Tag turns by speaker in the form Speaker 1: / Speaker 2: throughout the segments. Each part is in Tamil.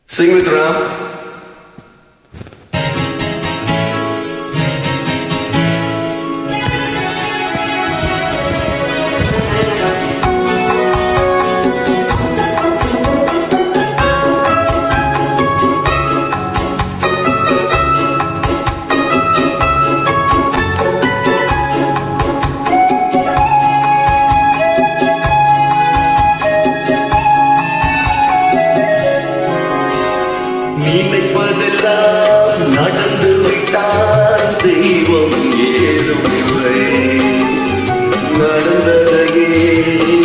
Speaker 1: Sing with Ram. நினைப்பதெல்லாம் நடந்து விட்டால் தெய்வம் ஏதும் இல்லை. நடந்ததையே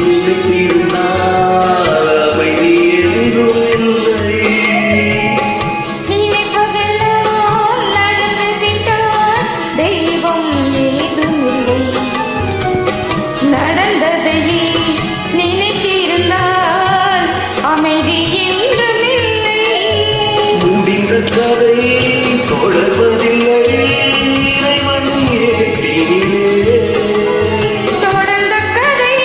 Speaker 1: நினைத்திருந்தால் அமைதி என்றும் இல்லை.
Speaker 2: நினைப்பதெல்லாம் நடந்து விட்டால் தெய்வம் ஏதும் இல்லை. நடந்ததையே நினைத்திருந்தால் அமைதி என்றும் இல்லை.
Speaker 1: கதை தொடர்வதில்லை இறைவன் ஏற்றினிலே.
Speaker 2: தொடர்ந்த கதை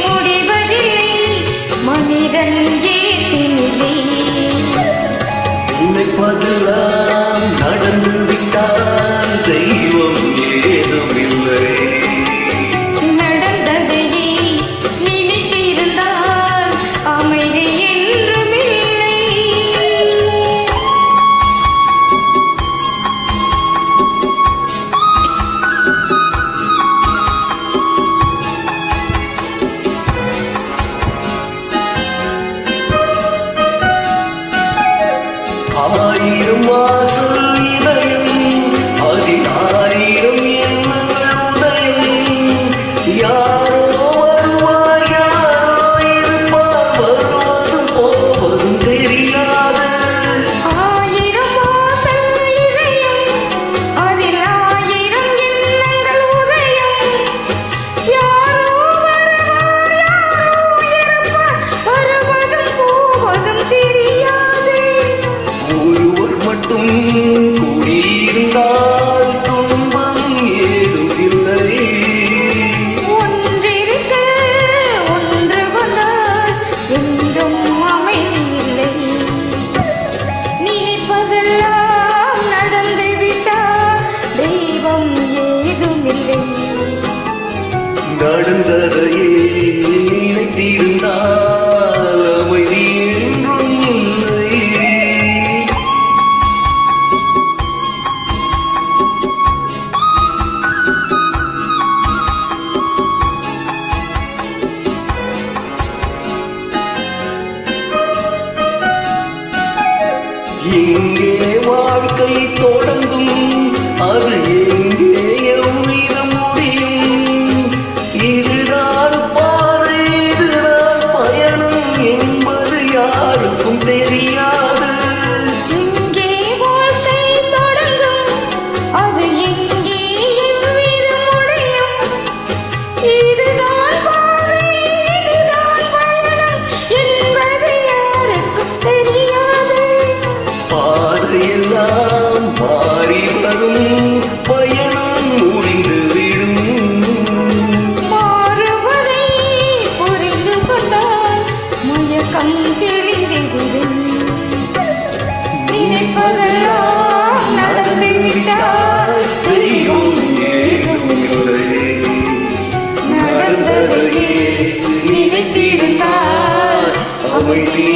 Speaker 2: முடிவதில்லை மனிதன் ஏற்றினிலே.
Speaker 1: நினைப்பதெல்லாம் நடந்து விட்டால் தெய்வம் ஏதும் இல்லை.
Speaker 2: நடந்ததையே நினைத்திருந்தால் அமைதி என்றும் இல்லை.
Speaker 1: ஆயிரம் வாசல் இதயம் அதில் ஆயிரம் எண்ணங்கள் உதயம். யாரோ வருவார் யாரோ இருப்பார் வருவதும் போவதும் தெரியாது.
Speaker 2: ஆயிரம் வாசல் இதயம் அதில் ஆயிரம் எண்ணங்கள் உதயம். யாரோ வருவார் யாரோ இருப்பார் வருவதும் போவதும் தெரியாது.
Speaker 1: ஒருவர் மட்டும் கூடியிருந்தால் துன்பம் ஏதும் இல்லை.
Speaker 2: ஒன்றிருக்க ஒன்று வந்தால் என்றும் அமைதி இல்லை. நினைப்பதெல்லாம் நடந்து விட்டால் தெய்வம் ஏதும் இல்லை.
Speaker 1: நடந்ததையே நினைத்திருந்தால் அமைதி என்றும் இல்லை. எங்கே வாழ்க்கை தொடங்கும் அது எங்கே எவ்விதம் முடியும். இதுதான் பாதை இதுதான் பயணம் என்பது யாருக்கும் தெரியாது.
Speaker 2: எங்கே வாழ்க்கை தொடங்கும் அது எங்கே எவ்விதம் முடியும். இதுதான் பாதை இதுதான் பயணம் என்பது யாருக்கும் தெரியாது.
Speaker 1: பாதையெல்லாம் மாறி வரும் பயணம் முடிந்துவிடும்.
Speaker 2: மாறுவதை புரிந்து கொண்டால் மயக்கம் தெளிந்துவிடும். நினைப்பதெல்லாம் நடந்து விட்டால் தெய்வம் ஏதும் இல்லை. நடந்ததையே நினைத்திருந்தால் அமைதி